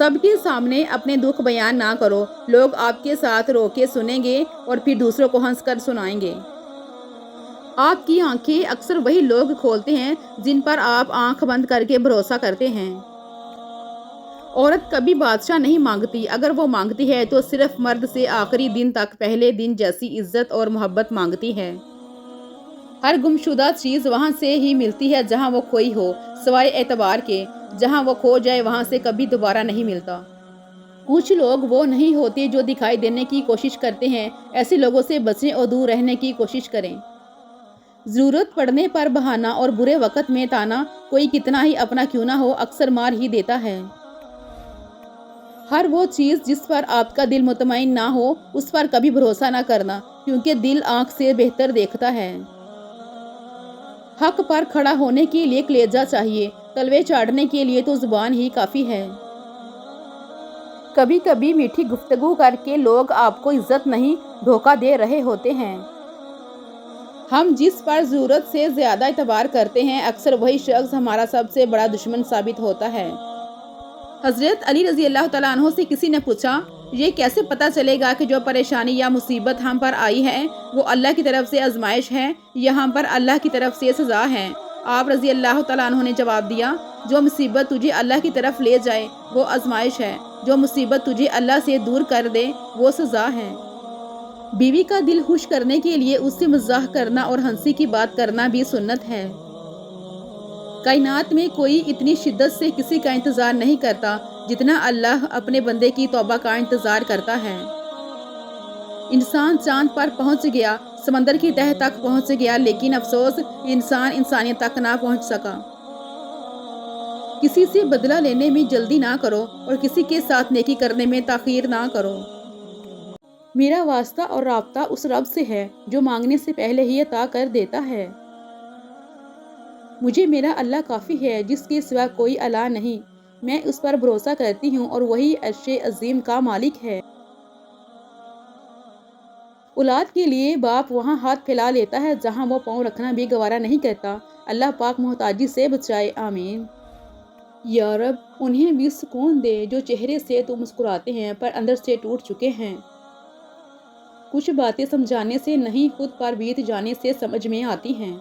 سب کے سامنے اپنے دکھ بیان نہ کرو، لوگ آپ کے ساتھ رو کے سنیں گے اور پھر دوسروں کو ہنس کر سنائیں گے۔ آپ کی آنکھیں اکثر وہی لوگ کھولتے ہیں جن پر آپ آنکھ بند کر کے بھروسہ کرتے ہیں۔ عورت کبھی بادشاہ نہیں مانگتی، اگر وہ مانگتی ہے تو صرف مرد سے آخری دن تک پہلے دن جیسی عزت اور محبت مانگتی ہے۔ ہر گمشدہ چیز وہاں سے ہی ملتی ہے جہاں وہ کھوئی ہو، سوائے اعتبار کے، جہاں وہ کھو جائے وہاں سے کبھی دوبارہ نہیں ملتا۔ کچھ لوگ وہ نہیں ہوتے جو دکھائی دینے کی کوشش کرتے ہیں، ایسے لوگوں سے بچیں اور دور رہنے کی کوشش کریں۔ ضرورت پڑنے پر بہانہ اور برے وقت میں تانا، کوئی کتنا ہی اپنا کیوں نہ ہو اکثر مار ہی دیتا ہے۔ ہر وہ چیز جس پر آپ کا دل مطمئن نہ ہو اس پر کبھی بھروسہ نہ کرنا، کیونکہ دل آنکھ سے بہتر دیکھتا ہے۔ حق پر کھڑا ہونے کے لیے کلیجہ چاہیے، تلوے چاٹنے کے لیے تو زبان ہی کافی ہے۔ کبھی کبھی میٹھی گفتگو کر کے لوگ آپ کو عزت نہیں دھوکہ دے رہے ہوتے ہیں۔ ہم جس پر ضرورت سے زیادہ اعتبار کرتے ہیں اکثر وہی شخص ہمارا سب سے بڑا دشمن ثابت ہوتا ہے۔ حضرت علی رضی اللہ تعالیٰ عنہ سے کسی نے پوچھا، یہ کیسے پتہ چلے گا کہ جو پریشانی یا مصیبت ہم پر آئی ہے وہ اللہ کی طرف سے آزمائش ہے یا ہم پر اللہ کی طرف سے سزا ہے؟ آپ رضی اللہ تعالیٰ عنہ نے جواب دیا، جو مصیبت تجھے اللہ کی طرف لے جائے وہ آزمائش ہے، جو مصیبت تجھے اللہ سے دور کر دے وہ سزا ہے۔ بیوی کا دل خوش کرنے کے لیے اس سے مزاح کرنا اور ہنسی کی بات کرنا بھی سنت ہے۔ کائنات میں کوئی اتنی شدت سے کسی کا انتظار نہیں کرتا جتنا اللہ اپنے بندے کی توبہ کا انتظار کرتا ہے۔ انسان چاند پر پہنچ گیا، سمندر کی تہہ تک پہنچ گیا، لیکن افسوس انسان انسانیت تک نہ پہنچ سکا۔ کسی سے بدلہ لینے میں جلدی نہ کرو اور کسی کے ساتھ نیکی کرنے میں تاخیر نہ کرو۔ میرا واسطہ اور رابطہ اس رب سے ہے جو مانگنے سے پہلے ہی عطا کر دیتا ہے۔ مجھے میرا اللہ کافی ہے جس کے سوا کوئی الہ نہیں، میں اس پر بھروسہ کرتی ہوں اور وہی عرش عظیم کا مالک ہے۔ اولاد کے لیے باپ وہاں ہاتھ پھیلا لیتا ہے جہاں وہ پاؤں رکھنا بھی گوارا نہیں کرتا۔ اللہ پاک محتاجی سے بچائے، آمین۔ یا رب انہیں بھی سکون دے جو چہرے سے تو مسکراتے ہیں پر اندر سے ٹوٹ چکے ہیں۔ کچھ باتیں سمجھانے سے نہیں خود پر بیت جانے سے سمجھ میں آتی ہیں۔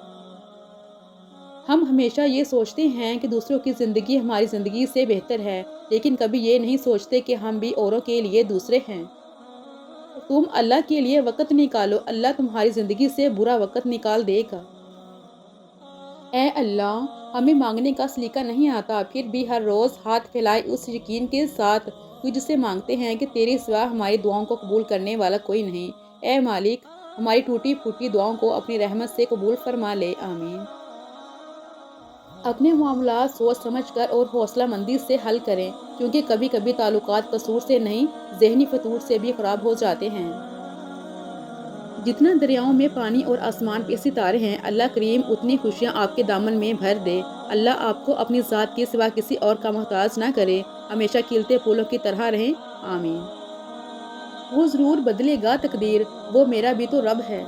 ہم ہمیشہ یہ سوچتے ہیں کہ دوسروں کی زندگی ہماری زندگی سے بہتر ہے، لیکن کبھی یہ نہیں سوچتے کہ ہم بھی اوروں کے لیے دوسرے ہیں۔ تم اللہ کے لیے وقت نکالو، اللہ تمہاری زندگی سے برا وقت نکال دے گا۔ اے اللہ، ہمیں مانگنے کا سلیقہ نہیں آتا، پھر بھی ہر روز ہاتھ پھیلائے اس یقین کے ساتھ تجھ سے مانگتے ہیں کہ تیرے سوا ہماری دعاؤں کو قبول کرنے والا کوئی نہیں۔ اے مالک، ہماری ٹوٹی پھوٹی دعاؤں کو اپنی رحمت سے قبول فرما لے، آمین۔ اپنے معاملات سوچ سمجھ کر اور حوصلہ مندی سے حل کریں، کیونکہ کبھی کبھی تعلقات قصور سے نہیں ذہنی فتور سے بھی خراب ہو جاتے ہیں۔ جتنا دریاؤں میں پانی اور آسمان پہ ستارے ہیں، اللہ کریم اتنی خوشیاں آپ کے دامن میں بھر دے۔ اللہ آپ کو اپنی ذات کے سوا کسی اور کا محتاج نہ کرے، ہمیشہ کھلتے پھولوں کی طرح رہیں، آمین۔ وہ ضرور بدلے گا تقدیر، وہ میرا بھی تو رب ہے۔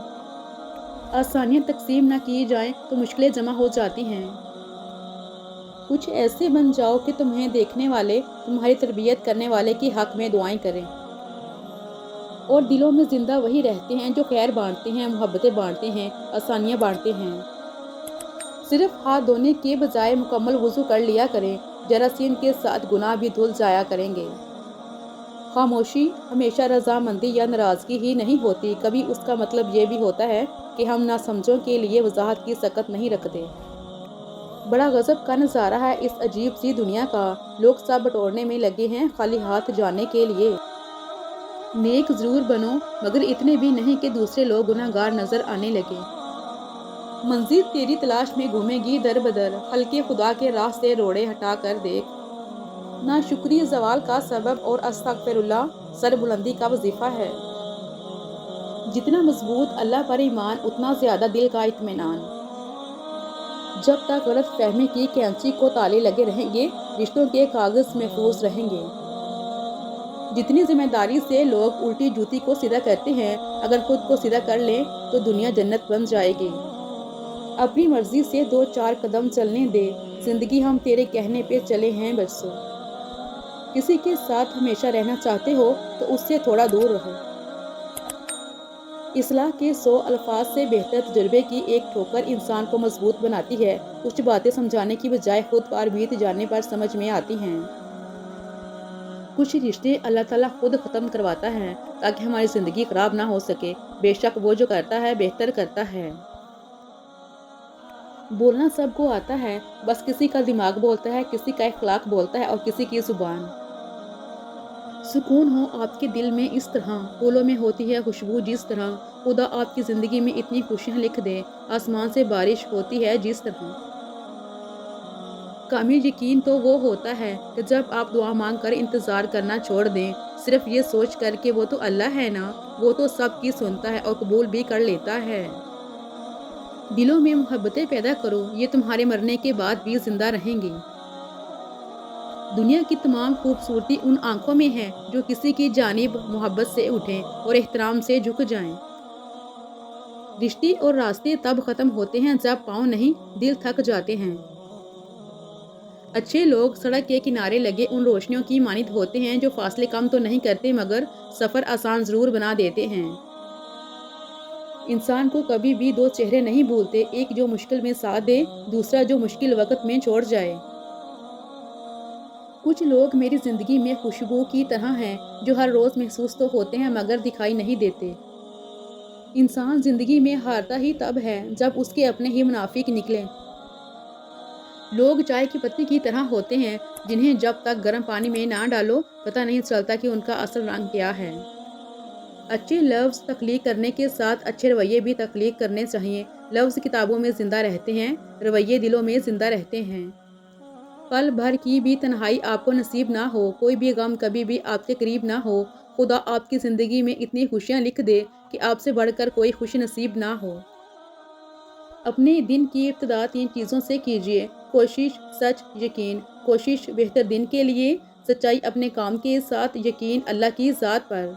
آسانیاں تقسیم نہ کی جائیں تو مشکلیں جمع ہو جاتی ہیں۔ کچھ ایسے بن جاؤ کہ تمہیں دیکھنے والے تمہاری تربیت کرنے والے کے حق میں دعائیں کریں، اور دلوں میں زندہ وہی رہتے ہیں جو خیر بانٹتے ہیں، محبتیں بانٹتے ہیں، آسانیاں بانٹتے ہیں۔ صرف ہاتھ دھونے کے بجائے مکمل وضو کر لیا کریں، جراثیم کے ساتھ گناہ بھی دھل جایا کریں گے۔ خاموشی ہمیشہ رضامندی یا ناراضگی ہی نہیں ہوتی، کبھی اس کا مطلب یہ بھی ہوتا ہے کہ ہم ناسمجھوں کے لیے وضاحت کی سکت نہیں رکھتے۔ بڑا غضب کا نظارہ ہے اس عجیب سی دنیا کا، لوگ سب بٹورنے میں لگے ہیں خالی ہاتھ جانے کے لیے۔ نیک ضرور بنو مگر اتنے بھی نہیں کہ دوسرے لوگ گناہگار نظر آنے لگے۔ منزل تیری تلاش میں گھومے گی در بدر، خلق خدا کے راہ سے روڑے ہٹا کر دیکھ۔ ناشکری زوال کا سبب اور استغفر اللہ سر بلندی کا وظیفہ ہے۔ جتنا مضبوط اللہ پر ایمان اتنا زیادہ دل کا اطمینان۔ جب تک غلط فہمی کی کینچی کو تالے لگے رہیں گے رشتوں کے کاغذ محفوظ رہیں گے۔ جتنی ذمہ داری سے لوگ الٹی جوتی کو سیدھا کرتے ہیں، اگر خود کو سیدھا کر لیں تو دنیا جنت بن جائے گی۔ اپنی مرضی سے 2-4 قدم چلنے دے، زندگی ہم تیرے کہنے پہ چلے ہیں برسوں۔ کسی کے ساتھ ہمیشہ رہنا چاہتے ہو تو اس سے تھوڑا دور رہو۔ اصلاح کے 100 الفاظ سے بہتر تجربے کی ایک ٹھوکر انسان کو مضبوط بناتی ہے۔ کچھ باتیں سمجھانے کی بجائے خود پار بیت جانے پر سمجھ میں آتی ہیں۔ کچھ رشتے اللہ تعالیٰ خود ختم کرواتا ہے تاکہ ہماری زندگی خراب نہ ہو سکے۔ بے شک وہ جو کرتا ہے بہتر کرتا ہے۔ بولنا سب کو آتا ہے، بس کسی کا دماغ بولتا ہے، کسی کا اخلاق بولتا ہے اور کسی کی زبان۔ سکون ہو آپ کے دل میں اس طرح، پھولوں میں ہوتی ہے خوشبو جس طرح، خدا آپ کی زندگی میں اتنی خوشیاں لکھ دے، آسمان سے بارش ہوتی ہے جس طرح۔ کامل یقین تو وہ ہوتا ہے کہ جب آپ دعا مانگ کر انتظار کرنا چھوڑ دیں، صرف یہ سوچ کر کہ وہ تو اللہ ہے نا، وہ تو سب کی سنتا ہے اور قبول بھی کر لیتا ہے۔ دلوں میں محبتیں پیدا کرو، یہ تمہارے مرنے کے بعد بھی زندہ رہیں گی۔ دنیا کی تمام خوبصورتی ان آنکھوں میں ہے جو کسی کی جانب محبت سے اٹھیں اور احترام سے جھک جائیں۔ رشتے اور راستے تب ختم ہوتے ہیں جب پاؤں نہیں، دل تھک جاتے ہیں۔ اچھے لوگ سڑک کے کنارے لگے ان روشنیوں کی مانند ہوتے ہیں جو فاصلے کم تو نہیں کرتے مگر سفر آسان ضرور بنا دیتے ہیں۔ انسان کو کبھی بھی 2 چہرے نہیں بھولتے، ایک جو مشکل میں ساتھ دے، دوسرا جو مشکل وقت میں چھوڑ جائے۔ کچھ لوگ میری زندگی میں خوشبو کی طرح ہیں جو ہر روز محسوس تو ہوتے ہیں مگر دکھائی نہیں دیتے۔ انسان زندگی میں ہارتا ہی تب ہے جب اس کے اپنے ہی منافق نکلیں۔ لوگ چائے کی پتی کی طرح ہوتے ہیں جنہیں جب تک گرم پانی میں نہ ڈالو پتہ نہیں چلتا کہ ان کا اصل رنگ کیا ہے۔ اچھے لفظ تخلیق کرنے کے ساتھ اچھے رویے بھی تخلیق کرنے چاہیے۔ لفظ کتابوں میں زندہ رہتے ہیں، رویے دلوں میں زندہ رہتے ہیں۔ پل بھر کی بھی تنہائی آپ کو نصیب نہ ہو، کوئی بھی غم کبھی بھی آپ کے قریب نہ ہو، خدا آپ کی زندگی میں اتنی خوشیاں لکھ دے کہ آپ سے بڑھ کر کوئی خوشی نصیب نہ ہو۔ اپنے دن کی ابتدا 3 چیزوں سے کیجیے: کوشش، سچ، یقین۔ کوشش بہتر دن کے لیے، سچائی اپنے کام کے ساتھ، یقین اللہ کی ذات پر۔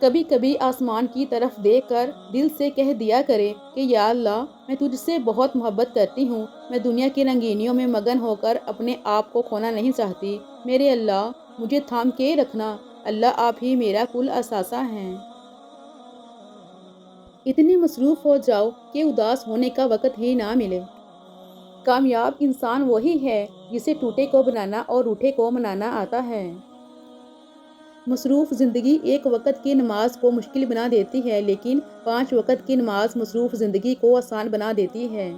کبھی کبھی آسمان کی طرف دیکھ کر دل سے کہہ دیا کریں کہ یا اللہ، میں تجھ سے بہت محبت کرتی ہوں، میں دنیا کی رنگینیوں میں مگن ہو کر اپنے آپ کو کھونا نہیں چاہتی، میرے اللہ مجھے تھام کے رکھنا، اللہ آپ ہی میرا کل اثاثہ ہیں۔ اتنے مصروف ہو جاؤ کہ اداس ہونے کا وقت ہی نہ ملے۔ کامیاب انسان وہی ہے جسے ٹوٹے کو بنانا اور روٹھے کو منانا آتا ہے۔ مصروف زندگی ایک وقت کی نماز کو مشکل بنا دیتی ہے لیکن 5 وقت کی نماز مصروف زندگی کو آسان بنا دیتی ہے۔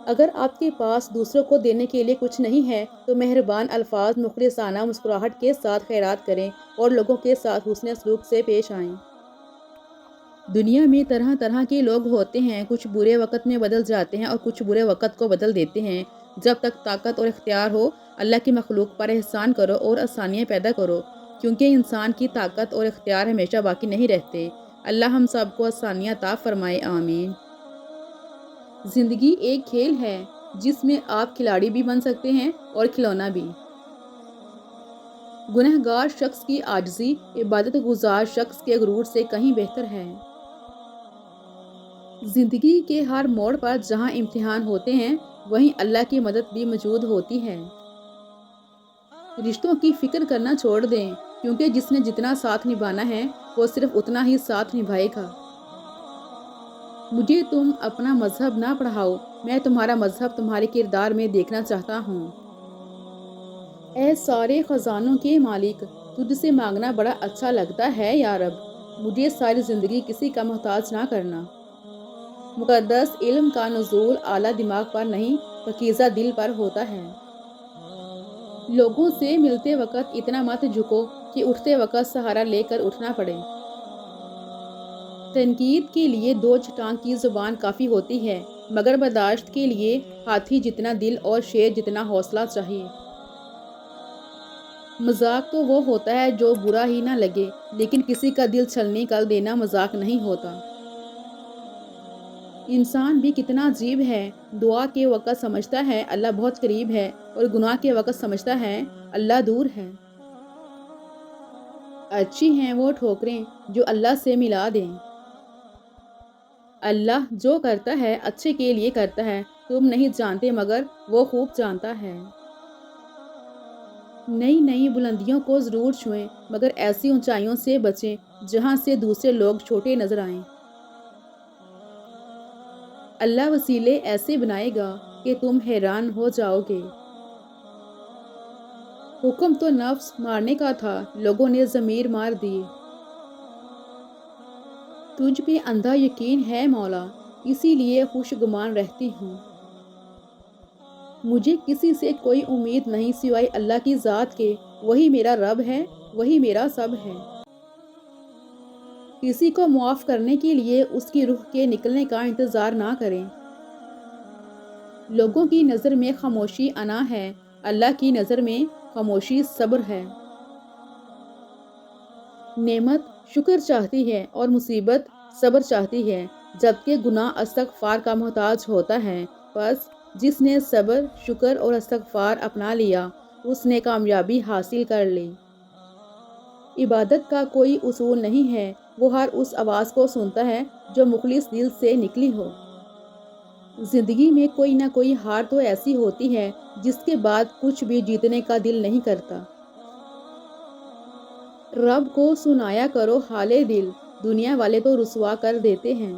اگر آپ کے پاس دوسروں کو دینے کے لیے کچھ نہیں ہے تو مہربان الفاظ، مخلصانہ مسکراہٹ کے ساتھ خیرات کریں اور لوگوں کے ساتھ حسن سلوک سے پیش آئیں۔ دنیا میں طرح طرح کے لوگ ہوتے ہیں، کچھ برے وقت میں بدل جاتے ہیں اور کچھ برے وقت کو بدل دیتے ہیں۔ جب تک طاقت اور اختیار ہو، اللہ کی مخلوق پر احسان کرو اور آسانیاں پیدا کرو، کیونکہ انسان کی طاقت اور اختیار ہمیشہ باقی نہیں رہتے۔ اللہ ہم سب کو آسانیاں عطا فرمائے، آمین۔ زندگی ایک کھیل ہے جس میں آپ کھلاڑی بھی بن سکتے ہیں اور کھلونا بھی۔ گنہگار شخص کی عاجزی عبادت گزار شخص کے غرور سے کہیں بہتر ہے۔ زندگی کے ہر موڑ پر جہاں امتحان ہوتے ہیں وہیں اللہ کی مدد بھی موجود ہوتی ہے۔ رشتوں کی فکر کرنا چھوڑ دیں کیونکہ جس نے جتنا ساتھ نبھانا ہے وہ صرف اتنا ہی ساتھ نبھائے گا۔ مجھے تم اپنا مذہب نہ پڑھاؤ، میں تمہارا مذہب تمہارے کردار میں دیکھنا چاہتا ہوں۔ اے سارے خزانوں کے مالک، تجھ سے مانگنا بڑا اچھا لگتا ہے یا رب، مجھے ساری زندگی کسی کا محتاج نہ کرنا۔ مقدس علم کا نزول اعلیٰ دماغ پر نہیں، پاکیزہ دل پر ہوتا ہے۔ لوگوں سے ملتے وقت اتنا مت جھکو کہ اٹھتے وقت سہارا لے کر اٹھنا پڑے۔ تنقید کے لیے 2 چٹان کی زبان کافی ہوتی ہے مگر برداشت کے لیے ہاتھی جتنا دل اور شیر جتنا حوصلہ چاہیے۔ مذاق تو وہ ہوتا ہے جو برا ہی نہ لگے، لیکن کسی کا دل چھلنی کر دینا مذاق نہیں ہوتا۔ انسان بھی کتنا عجیب ہے، دعا کے وقت سمجھتا ہے اللہ بہت قریب ہے اور گناہ کے وقت سمجھتا ہے اللہ دور ہے۔ اچھی ہیں وہ ٹھوکریں جو اللہ سے ملا دیں۔ اللہ جو کرتا ہے اچھے کے لیے کرتا ہے، تم نہیں جانتے مگر وہ خوب جانتا ہے۔ نئی نئی بلندیوں کو ضرور چھوئیں، مگر ایسی اونچائیوں سے بچیں جہاں سے دوسرے لوگ چھوٹے نظر آئیں۔ اللہ وسیلے ایسے بنائے گا کہ تم حیران ہو جاؤ گے۔ حکم تو نفس مارنے کا تھا، لوگوں نے ضمیر مار دیے۔ تجھ پہ اندھا یقین ہے مولا، اسی لیے خوش گمان رہتی ہوں۔ مجھے کسی سے کوئی امید نہیں سوائے اللہ کی ذات کے، وہی میرا رب ہے، وہی میرا سب ہے۔ کسی کو معاف کرنے کے لیے اس کی روح کے نکلنے کا انتظار نہ کریں۔ لوگوں کی نظر میں خاموشی انا ہے، اللہ کی نظر میں خاموشی صبر ہے۔ نعمت شکر چاہتی ہے اور مصیبت صبر چاہتی ہے، جبکہ گناہ استغفار کا محتاج ہوتا ہے۔ بس جس نے صبر، شکر اور استغفار اپنا لیا، اس نے کامیابی حاصل کر لی۔ عبادت کا کوئی اصول نہیں ہے، وہ ہر اس آواز کو سنتا ہے جو مخلص دل سے نکلی ہو۔ زندگی میں کوئی نہ کوئی ہار تو ایسی ہوتی ہے جس کے بعد کچھ بھی جیتنے کا دل نہیں کرتا۔ رب کو سنایا کرو حال دل، دنیا والے تو رسوا کر دیتے ہیں۔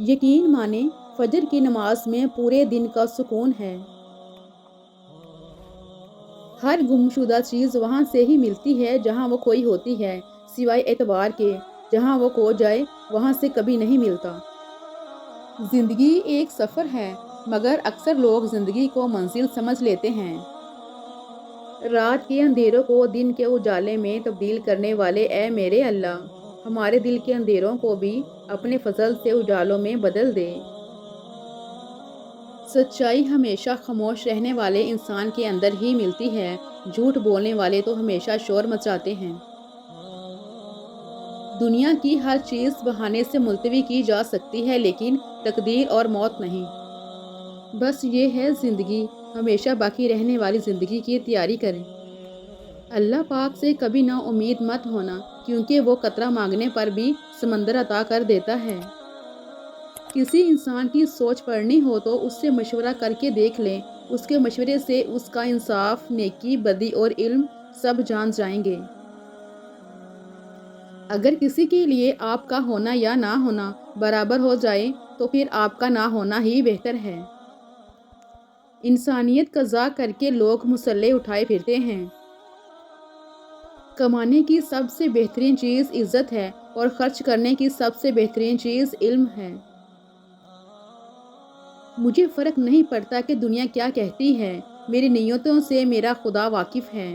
یقین مانے فجر کی نماز میں پورے دن کا سکون ہے۔ ہر گمشدہ چیز وہاں سے ہی ملتی ہے جہاں وہ کھوئی ہوتی ہے، سوائے اعتبار کے، جہاں وہ کھو جائے وہاں سے کبھی نہیں ملتا۔ زندگی ایک سفر ہے، مگر اکثر لوگ زندگی کو منزل سمجھ لیتے ہیں۔ رات کے اندھیروں کو دن کے اجالے میں تبدیل کرنے والے اے میرے اللہ، ہمارے دل کے اندھیروں کو بھی اپنے فضل سے اجالوں میں بدل دے۔ سچائی ہمیشہ خاموش رہنے والے انسان کے اندر ہی ملتی ہے، جھوٹ بولنے والے تو ہمیشہ شور مچاتے ہیں۔ دنیا کی ہر چیز بہانے سے ملتوی کی جا سکتی ہے، لیکن تقدیر اور موت نہیں۔ بس یہ ہے زندگی، ہمیشہ باقی رہنے والی زندگی کی تیاری کریں۔ اللہ پاک سے کبھی نا امید مت ہونا، کیونکہ وہ قطرہ مانگنے پر بھی سمندر عطا کر دیتا ہے۔ کسی انسان کی سوچ پڑھنی ہو تو اس سے مشورہ کر کے دیکھ لیں، اس کے مشورے سے اس کا انصاف، نیکی، بدی اور علم سب جان جائیں گے۔ اگر کسی کے لیے آپ کا ہونا یا نہ ہونا برابر ہو جائے تو پھر آپ کا نہ ہونا ہی بہتر ہے۔ انسانیت کا ذکر کر کے لوگ مسلح اٹھائے پھرتے ہیں۔ کمانے کی سب سے بہترین چیز عزت ہے اور خرچ کرنے کی سب سے بہترین چیز علم ہے۔ مجھے فرق نہیں پڑتا کہ دنیا کیا کہتی ہے، میری نیتوں سے میرا خدا واقف ہے۔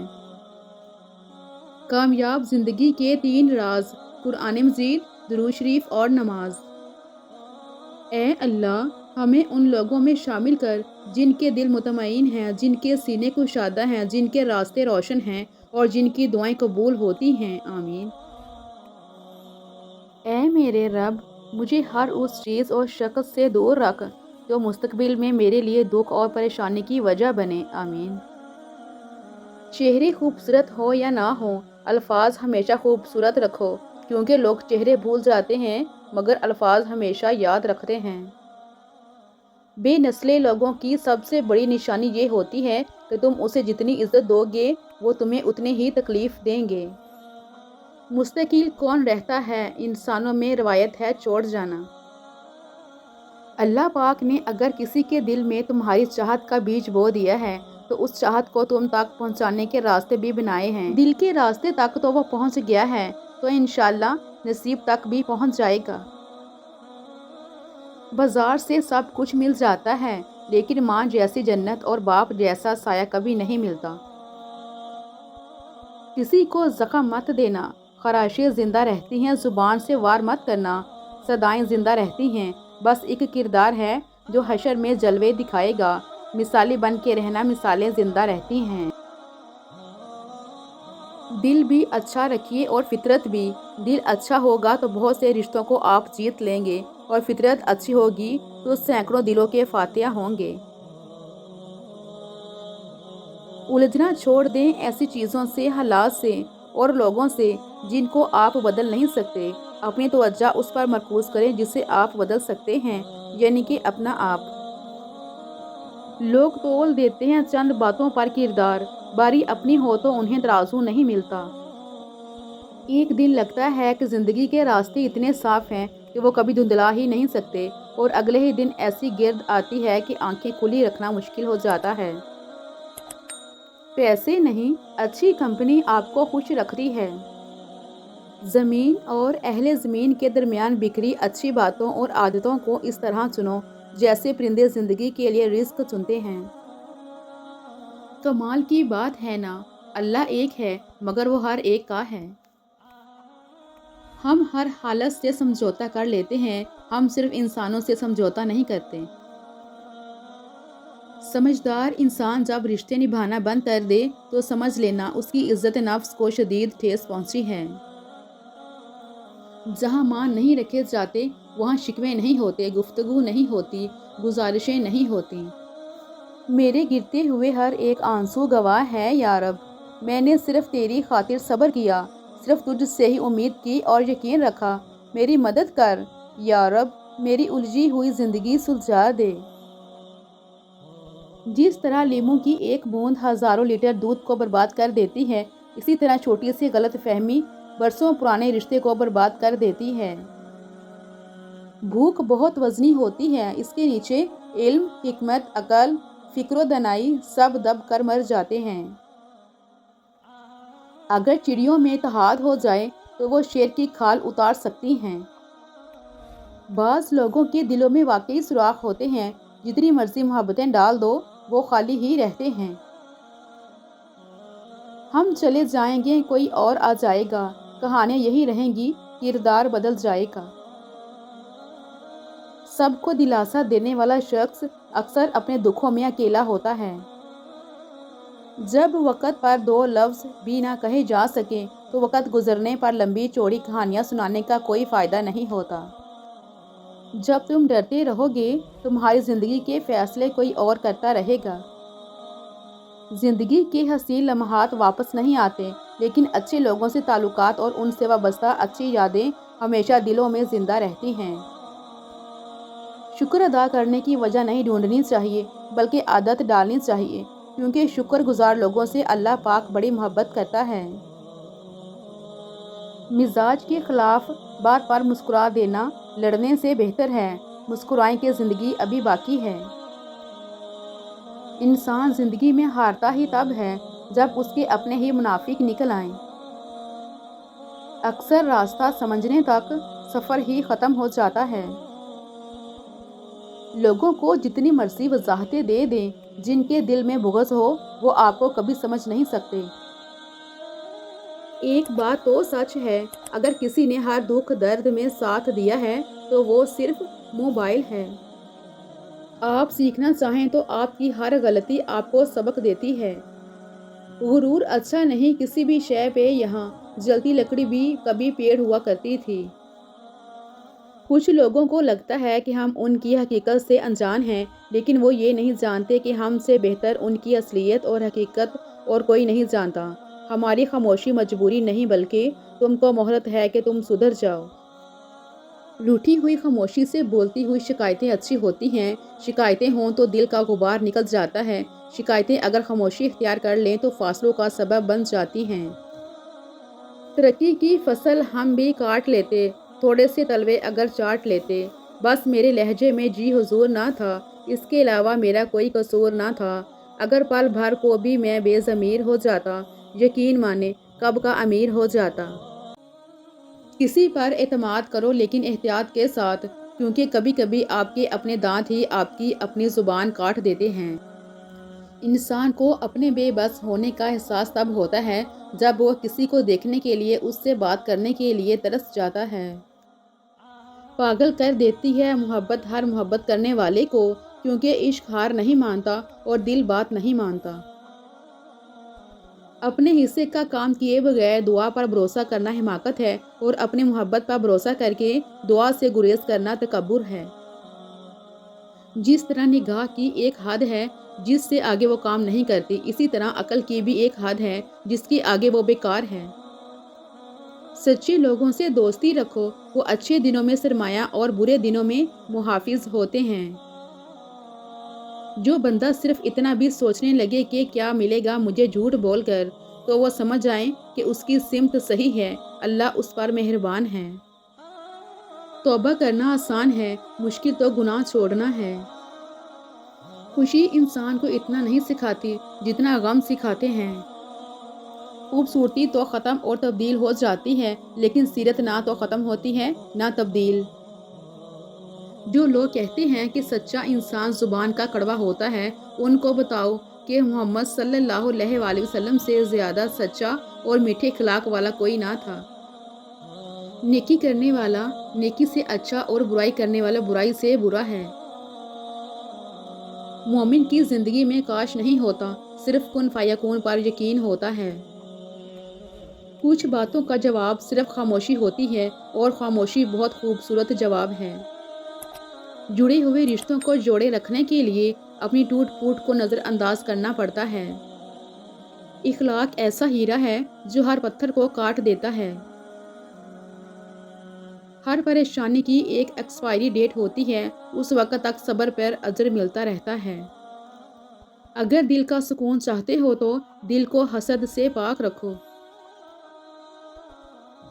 کامیاب زندگی کے 3 راز: قرآن مجید، درود شریف اور نماز۔ اے اللہ، ہمیں ان لوگوں میں شامل کر جن کے دل مطمئن ہیں، جن کے سینے کشادہ ہیں، جن کے راستے روشن ہیں اور جن کی دعائیں قبول ہوتی ہیں۔ آمین۔ اے میرے رب، مجھے ہر اس چیز اور شخص سے دور رکھ جو مستقبل میں میرے لیے دکھ اور پریشانی کی وجہ بنے۔ آمین۔ چہرے خوبصورت ہو یا نہ ہو، الفاظ ہمیشہ خوبصورت رکھو، کیونکہ لوگ چہرے بھول جاتے ہیں مگر الفاظ ہمیشہ یاد رکھتے ہیں۔ بے نسلے لوگوں کی سب سے بڑی نشانی یہ ہوتی ہے کہ تم اسے جتنی عزت دو گے وہ تمہیں اتنی ہی تکلیف دیں گے۔ مستقل کون رہتا ہے، انسانوں میں روایت ہے چھوڑ جانا۔ اللہ پاک نے اگر کسی کے دل میں تمہاری چاہت کا بیج بو دیا ہے تو اس چاہت کو تم تک پہنچانے کے راستے بھی بنائے ہیں۔ دل کے راستے تک تو وہ پہنچ گیا ہے تو انشاءاللہ نصیب تک بھی پہنچ جائے گا۔ بازار سے سب کچھ مل جاتا ہے، لیکن ماں جیسی جنت اور باپ جیسا سایہ کبھی نہیں ملتا۔ کسی کو زخم مت دینا، خراشیں زندہ رہتی ہیں، زبان سے وار مت کرنا، صدائیں زندہ رہتی ہیں، بس ایک کردار ہے جو حشر میں جلوے دکھائے گا، مثالی بن کے رہنا، مثالیں زندہ رہتی ہیں۔ دل بھی اچھا رکھیے اور فطرت بھی۔ دل اچھا ہوگا تو بہت سے رشتوں کو آپ جیت لیں گے اور فطرت اچھی ہوگی تو سینکڑوں دلوں کے فاتح ہوں گے۔ الجھنا چھوڑ دیں ایسی چیزوں سے، حالات سے اور لوگوں سے جن کو آپ بدل نہیں سکتے۔ اپنی توجہ اس پر مرکوز کریں جسے آپ بدل سکتے ہیں، یعنی کہ اپنا آپ۔ لوگ تول دیتے ہیں چند باتوں پر کردار، باری اپنی ہو تو انہیں ترازو نہیں ملتا۔ ایک دن لگتا ہے کہ زندگی کے راستے اتنے صاف ہیں کہ وہ کبھی دھندلا ہی نہیں سکتے، اور اگلے ہی دن ایسی گرد آتی ہے کہ آنکھیں کھلی رکھنا مشکل ہو جاتا ہے۔ پیسے نہیں، اچھی کمپنی آپ کو خوش رکھتی ہے۔ زمین اور اہل زمین کے درمیان بکھری اچھی باتوں اور عادتوں کو اس طرح چنو جیسے پرندے زندگی کے لیے رزق چنتے ہیں۔ کمال کی بات ہے نا، اللہ ایک ہے مگر وہ ہر ایک کا ہے۔ ہم ہر حالت سے سمجھوتہ کر لیتے ہیں، ہم صرف انسانوں سے سمجھوتہ نہیں کرتے۔ سمجھدار انسان جب رشتے نبھانا بند کر دے تو سمجھ لینا اس کی عزت نفس کو شدید ٹھیس پہنچی ہے۔ جہاں مان نہیں رکھے جاتے وہاں شکوے نہیں ہوتے، گفتگو نہیں ہوتی، گزارشیں نہیں ہوتی۔ میرے گرتے ہوئے ہر ایک آنسو گواہ ہے یا رب، میں نے صرف تیری خاطر صبر کیا، صرف تجھ سے ہی امید کی اور یقین رکھا، میری مدد کر یا رب، میری الجھی ہوئی زندگی سلجھا دے۔ جس طرح لیموں کی ایک بوند ہزاروں لیٹر دودھ کو برباد کر دیتی ہے، اسی طرح چھوٹی سی غلط فہمی برسوں پرانے رشتے کو برباد کر دیتی ہے۔ بھوک بہت وزنی ہوتی ہے، اس کے نیچے علم، حکمت، عقل، فکر و دانائی سب دب کر مر جاتے ہیں۔ اگر چڑیوں میں اتحاد ہو جائے تو وہ شیر کی کھال اتار سکتی ہیں۔ بعض لوگوں کے دلوں میں واقعی سوراخ ہوتے ہیں، جتنی مرضی محبتیں ڈال دو وہ خالی ہی رہتے ہیں۔ ہم چلے جائیں گے کوئی اور آ جائے گا، کہانیاں یہی رہیں گی، کردار بدل جائے گا۔ سب کو دلاسا دینے والا شخص اکثر اپنے دکھوں میں اکیلا ہوتا ہے۔ جب وقت پر دو لفظ بھی نہ کہے جا سکیں تو وقت گزرنے پر لمبی چوڑی کہانیاں سنانے کا کوئی فائدہ نہیں ہوتا۔ جب تم ڈرتے رہو گے تمہاری زندگی کے فیصلے کوئی اور کرتا رہے گا۔ زندگی کے حسین لمحات واپس نہیں آتے، لیکن اچھے لوگوں سے تعلقات اور ان سے وابستہ اچھی یادیں ہمیشہ دلوں میں زندہ رہتی ہیں۔ شکر ادا کرنے کی وجہ نہیں ڈھونڈنی چاہیے بلکہ عادت ڈالنی چاہیے، کیونکہ شکر گزار لوگوں سے اللہ پاک بڑی محبت کرتا ہے۔ مزاج کے خلاف بار بار مسکرا دینا لڑنے سے بہتر ہے، مسکرائیں کہ زندگی ابھی باقی ہے۔ انسان زندگی میں ہارتا ہی تب ہے جب اس کے اپنے ہی منافق نکل آئیں۔ اکثر راستہ سمجھنے تک سفر ہی ختم ہو جاتا ہے۔ لوگوں کو جتنی مرضی وضاحتیں دے دیں، جن کے دل میں بغض ہو وہ آپ کو کبھی سمجھ نہیں سکتے۔ ایک بات تو سچ ہے، اگر کسی نے ہر دکھ درد میں ساتھ دیا ہے تو وہ صرف موبائل ہے۔ آپ سیکھنا چاہیں تو آپ کی ہر غلطی آپ کو سبق دیتی ہے۔ غرور اچھا نہیں کسی بھی شے پہ، یہاں جلتی لکڑی بھی کبھی پیڑ ہوا کرتی تھی۔ کچھ لوگوں کو لگتا ہے کہ ہم ان کی حقیقت سے انجان ہیں، لیکن وہ یہ نہیں جانتے کہ ہم سے بہتر ان کی اصلیت اور حقیقت اور کوئی نہیں جانتا۔ ہماری خاموشی مجبوری نہیں بلکہ تم کو مہلت ہے کہ تم سدھر جاؤ۔ روٹھی ہوئی خاموشی سے بولتی ہوئی شکایتیں اچھی ہوتی ہیں، شکایتیں ہوں تو دل کا غبار نکل جاتا ہے، شکایتیں اگر خاموشی اختیار کر لیں تو فاصلوں کا سبب بن جاتی ہیں۔ ترقی کی فصل ہم بھی کاٹ لیتے، تھوڑے سے تلوے اگر چاٹ لیتے، بس میرے لہجے میں جی حضور نہ تھا، اس کے علاوہ میرا کوئی قصور نہ تھا۔ اگر پل بھر کو بھی میں بے ضمیر ہو جاتا، یقین مانے کب کا امیر ہو جاتا۔ کسی پر اعتماد کرو لیکن احتیاط کے ساتھ، کیونکہ کبھی کبھی آپ کے اپنے دانت ہی آپ کی اپنی زبان کاٹ دیتے ہیں۔ انسان کو اپنے بے بس ہونے کا احساس تب ہوتا ہے جب وہ کسی کو دیکھنے کے لیے، اس سے بات کرنے کے لیے ترس جاتا ہے۔ پاگل کر دیتی ہے محبت ہر محبت کرنے والے کو، کیونکہ عشق ہار نہیں مانتا اور دل بات نہیں مانتا۔ اپنے حصے کا کام کیے بغیر دعا پر بھروسہ کرنا حماقت ہے، اور اپنی محبت پر بھروسہ کر کے دعا سے گریز کرنا تکبر ہے۔ جس طرح نگاہ کی ایک حد ہے جس سے آگے وہ کام نہیں کرتی، اسی طرح عقل کی بھی ایک حد ہے جس کی آگے وہ بیکار ہے۔ سچے لوگوں سے دوستی رکھو، وہ اچھے دنوں میں سرمایہ اور برے دنوں میں محافظ ہوتے ہیں۔ جو بندہ صرف اتنا بھی سوچنے لگے کہ کیا ملے گا مجھے جھوٹ بول کر، تو وہ سمجھ جائیں کہ اس کی سمت صحیح ہے، اللہ اس پر مہربان ہے۔ توبہ کرنا آسان ہے، مشکل تو گناہ چھوڑنا ہے۔ خوشی انسان کو اتنا نہیں سکھاتی جتنا غم سکھاتے ہیں۔ خوبصورتی تو ختم اور تبدیل ہو جاتی ہے، لیکن سیرت نہ تو ختم ہوتی ہے نہ تبدیل۔ جو لوگ کہتے ہیں کہ سچا انسان زبان کا کڑوا ہوتا ہے، ان کو بتاؤ کہ محمد صلی اللہ علیہ وآلہ وسلم سے زیادہ سچا اور میٹھے اخلاق والا کوئی نہ تھا۔ نیکی کرنے والا نیکی سے اچھا اور برائی کرنے والا برائی سے برا ہے۔ مومن کی زندگی میں کاش نہیں ہوتا، صرف کن فیکون پر یقین ہوتا ہے۔ کچھ باتوں کا جواب صرف خاموشی ہوتی ہے، اور خاموشی بہت خوبصورت جواب ہے۔ جڑے ہوئے رشتوں کو جوڑے رکھنے کے لیے اپنی ٹوٹ پھوٹ کو نظر انداز کرنا پڑتا ہے۔ اخلاق ایسا ہیرا ہے جو ہر پتھر کو کاٹ دیتا ہے۔ ہر پریشانی کی ایک ایکسپائری ڈیٹ ہوتی ہے، اس وقت تک صبر پر اجر ملتا رہتا ہے۔ اگر دل کا سکون چاہتے ہو تو دل کو حسد سے پاک رکھو۔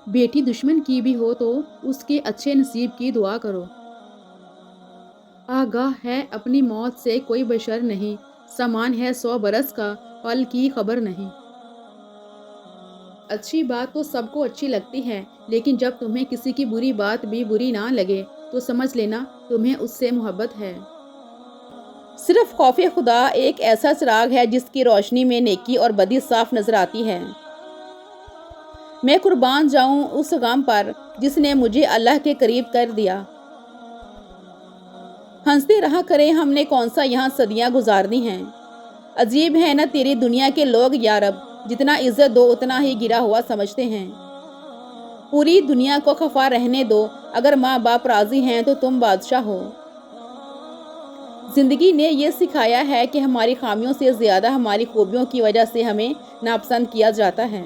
بیٹی دشمن کی بھی ہو تو اس کے اچھے نصیب کی دعا کرو۔ آگاہ ہے اپنی موت سے کوئی بشر نہیں، سامان ہے 100 برس کا، پل کی خبر نہیں۔ اچھی بات تو سب کو اچھی لگتی ہے، لیکن جب تمہیں کسی کی بری بات بھی بری نہ لگے تو سمجھ لینا تمہیں اس سے محبت ہے۔ صرف خوف خدا ایک ایسا چراغ ہے جس کی روشنی میں نیکی اور بدی صاف نظر آتی ہے۔ میں قربان جاؤں اس غم پر جس نے مجھے اللہ کے قریب کر دیا۔ ہنستے رہا کریں، ہم نے کون سا یہاں صدیاں گزارنی ہیں۔ عجیب ہے نا تیری دنیا کے لوگ یا رب، جتنا عزت دو اتنا ہی گرا ہوا سمجھتے ہیں۔ پوری دنیا کو خفا رہنے دو، اگر ماں باپ راضی ہیں تو تم بادشاہ ہو۔ زندگی نے یہ سکھایا ہے کہ ہماری خامیوں سے زیادہ ہماری خوبیوں کی وجہ سے ہمیں ناپسند کیا جاتا ہے۔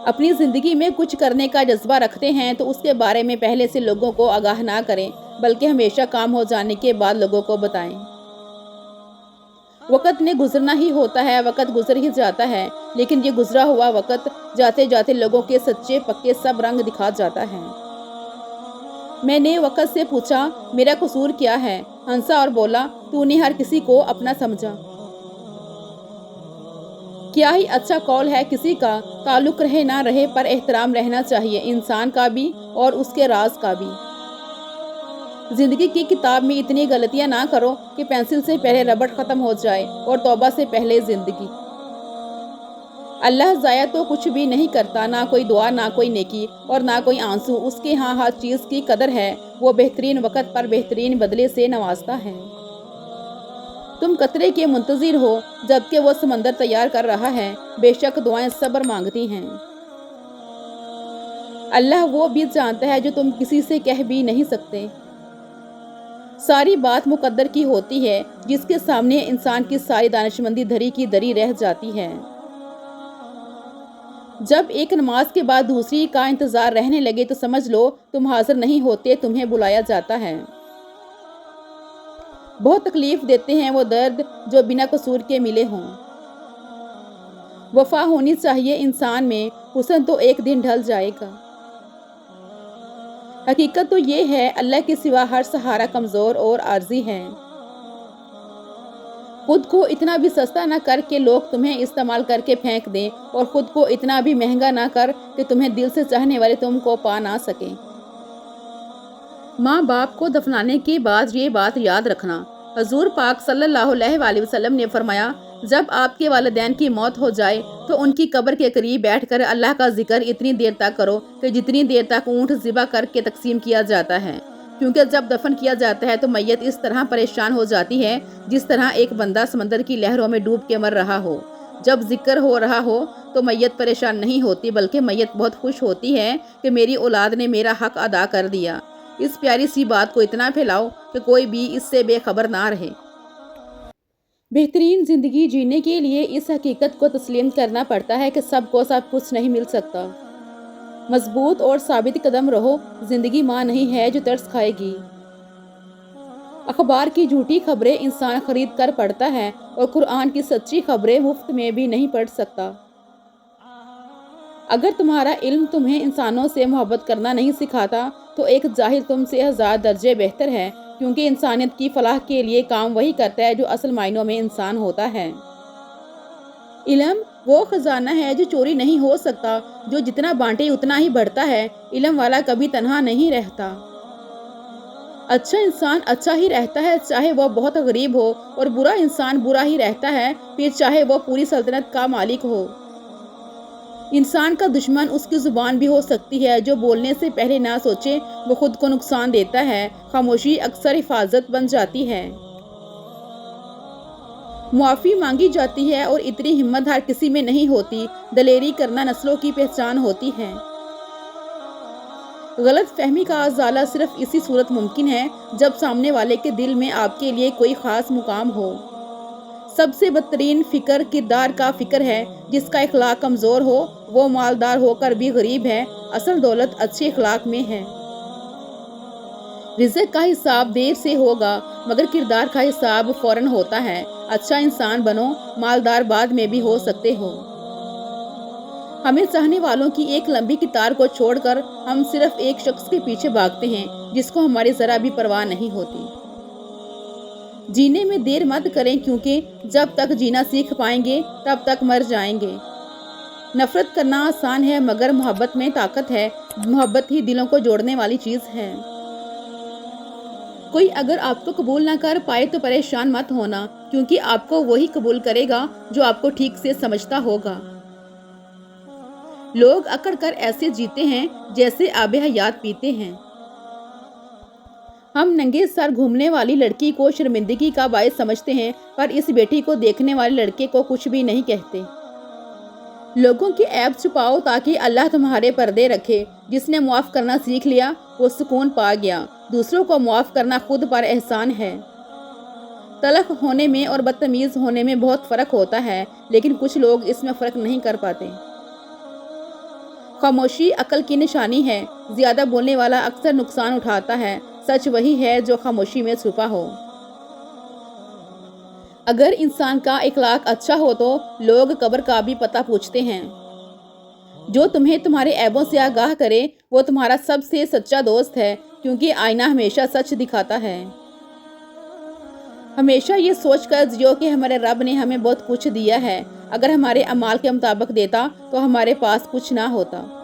اپنی زندگی میں کچھ کرنے کا جذبہ رکھتے ہیں تو اس کے بارے میں پہلے سے لوگوں کو آگاہ نہ کریں، بلکہ ہمیشہ کام ہو جانے کے بعد لوگوں کو بتائیں۔ وقت نے گزرنا ہی ہوتا ہے، وقت گزر ہی جاتا ہے، لیکن یہ گزرا ہوا وقت جاتے جاتے لوگوں کے سچے پکے سب رنگ دکھا جاتا ہے۔ میں نے وقت سے پوچھا میرا قصور کیا ہے؟ ہنسا اور بولا تو نے ہر کسی کو اپنا سمجھا۔ کیا ہی اچھا قول ہے کسی کا، تعلق رہے نہ رہے پر احترام رہنا چاہیے، انسان کا بھی اور اس کے راز کا بھی۔ زندگی کی کتاب میں اتنی غلطیاں نہ کرو کہ پینسل سے پہلے ربڑ ختم ہو جائے اور توبہ سے پہلے زندگی۔ اللہ ضائع تو کچھ بھی نہیں کرتا، نہ کوئی دعا، نہ کوئی نیکی اور نہ کوئی آنسو، اس کے ہاں ہر چیز کی قدر ہے، وہ بہترین وقت پر بہترین بدلے سے نوازتا ہے۔ تم قطرے کے منتظر ہو جبکہ وہ سمندر تیار کر رہا ہے، بے شک دعائیں صبر مانگتی ہیں۔ اللہ وہ بھی جانتا ہے جو تم کسی سے کہہ بھی نہیں سکتے۔ ساری بات مقدر کی ہوتی ہے، جس کے سامنے انسان کی ساری دانشمندی دھری کی دھری رہ جاتی ہے۔ جب ایک نماز کے بعد دوسری کا انتظار رہنے لگے تو سمجھ لو تم حاضر نہیں ہوتے، تمہیں بلایا جاتا ہے۔ بہت تکلیف دیتے ہیں وہ درد جو بنا قصور کے ملے ہوں۔ وفا ہونی چاہیے انسان میں، حسن تو ایک دن ڈھل جائے گا۔ حقیقت تو یہ ہے اللہ کے سوا ہر سہارا کمزور اور عارضی ہے۔ خود کو اتنا بھی سستا نہ کر کہ لوگ تمہیں استعمال کر کے پھینک دیں، اور خود کو اتنا بھی مہنگا نہ کر کہ تمہیں دل سے چاہنے والے تم کو پا نہ سکیں۔ ماں باپ کو دفنانے کے بعد یہ بات یاد رکھنا، حضور پاک صلی اللہ علیہ وآلہ وسلم نے فرمایا جب آپ کے والدین کی موت ہو جائے تو ان کی قبر کے قریب بیٹھ کر اللہ کا ذکر اتنی دیر تک کرو کہ جتنی دیر تک اونٹ ذبح کر کے تقسیم کیا جاتا ہے، کیونکہ جب دفن کیا جاتا ہے تو میت اس طرح پریشان ہو جاتی ہے جس طرح ایک بندہ سمندر کی لہروں میں ڈوب کے مر رہا ہو۔ جب ذکر ہو رہا ہو تو میت پریشان نہیں ہوتی، بلکہ میت بہت خوش ہوتی ہے کہ میری اولاد نے میرا حق ادا کر دیا۔ اس پیاری سی بات کو اتنا پھیلاؤ کہ کوئی بھی اس سے بے خبر نہ رہے۔ بہترین زندگی جینے کے لیے اس حقیقت کو تسلیم کرنا پڑتا ہے کہ سب کو سب کچھ نہیں مل سکتا۔ مضبوط اور ثابت قدم رہو، زندگی ماں نہیں ہے جو ترس کھائے گی۔ اخبار کی جھوٹی خبریں انسان خرید کر پڑھتا ہے اور قرآن کی سچی خبریں مفت میں بھی نہیں پڑھ سکتا۔ اگر تمہارا علم تمہیں انسانوں سے محبت کرنا نہیں سکھاتا تو ایک جاہل تم سے 1000 درجے بہتر ہے، کیونکہ انسانیت کی فلاح کے لیے کام وہی کرتا ہے جو اصل معنوں میں انسان ہوتا ہے۔ علم وہ خزانہ ہے جو چوری نہیں ہو سکتا، جو جتنا بانٹے اتنا ہی بڑھتا ہے۔ علم والا کبھی تنہا نہیں رہتا۔ اچھا انسان اچھا ہی رہتا ہے چاہے وہ بہت غریب ہو، اور برا انسان برا ہی رہتا ہے پھر چاہے وہ پوری سلطنت کا مالک ہو۔ انسان کا دشمن اس کی زبان بھی ہو سکتی ہے، جو بولنے سے پہلے نہ سوچے وہ خود کو نقصان دیتا ہے۔ خاموشی اکثر حفاظت بن جاتی ہے۔ معافی مانگی جاتی ہے اور اتنی ہمت ہر کسی میں نہیں ہوتی۔ دلیری کرنا نسلوں کی پہچان ہوتی ہے۔ غلط فہمی کا ازالہ صرف اسی صورت ممکن ہے جب سامنے والے کے دل میں آپ کے لیے کوئی خاص مقام ہو۔ سب سے بدترین فکر کردار کا فکر ہے۔ جس کا اخلاق کمزور ہو وہ مالدار ہو کر بھی غریب ہے۔ اصل دولت اچھے اخلاق میں ہے۔ رزق کا حساب دیر سے ہوگا مگر کردار کا حساب فوراً ہوتا ہے۔ اچھا انسان بنو، مالدار بعد میں بھی ہو سکتے ہو۔ ہمیں چاہنے والوں کی ایک لمبی قطار کو چھوڑ کر ہم صرف ایک شخص کے پیچھے بھاگتے ہیں جس کو ہماری ذرا بھی پرواہ نہیں ہوتی۔ جینے میں دیر مت کریں، کیونکہ جب تک جینا سیکھ پائیں گے تب تک مر جائیں گے۔ نفرت کرنا آسان ہے مگر محبت میں طاقت ہے۔ محبت ہی دلوں کو جوڑنے والی چیز ہے۔ کوئی اگر آپ کو قبول نہ کر پائے تو پریشان مت ہونا، کیونکہ آپ کو وہی قبول کرے گا جو آپ کو ٹھیک سے سمجھتا ہوگا۔ لوگ اکڑ کر ایسے جیتے ہیں جیسے آب حیات پیتے ہیں۔ ہم ننگے سر گھومنے والی لڑکی کو شرمندگی کا باعث سمجھتے ہیں، پر اس بیٹی کو دیکھنے والے لڑکے کو کچھ بھی نہیں کہتے۔ لوگوں کے عیب چھپاؤ تاکہ اللہ تمہارے پردے رکھے۔ جس نے معاف کرنا سیکھ لیا وہ سکون پا گیا۔ دوسروں کو معاف کرنا خود پر احسان ہے۔ تلخ ہونے میں اور بدتمیز ہونے میں بہت فرق ہوتا ہے، لیکن کچھ لوگ اس میں فرق نہیں کر پاتے۔ خاموشی عقل کی نشانی ہے۔ زیادہ بولنے والا اکثر نقصان اٹھاتا ہے۔ سچ وہی ہے جو خاموشی میں چھپا ہو۔ اگر انسان کا اخلاق اچھا ہو تو لوگ قبر کا بھی پتہ پوچھتے ہیں۔ جو تمہیں تمہارے عیبوں سے آگاہ کرے وہ تمہارا سب سے سچا دوست ہے، کیونکہ آئینہ ہمیشہ سچ دکھاتا ہے۔ ہمیشہ یہ سوچ کر جیو کہ ہمارے رب نے ہمیں بہت کچھ دیا ہے۔ اگر ہمارے اعمال کے مطابق دیتا تو ہمارے پاس کچھ نہ ہوتا۔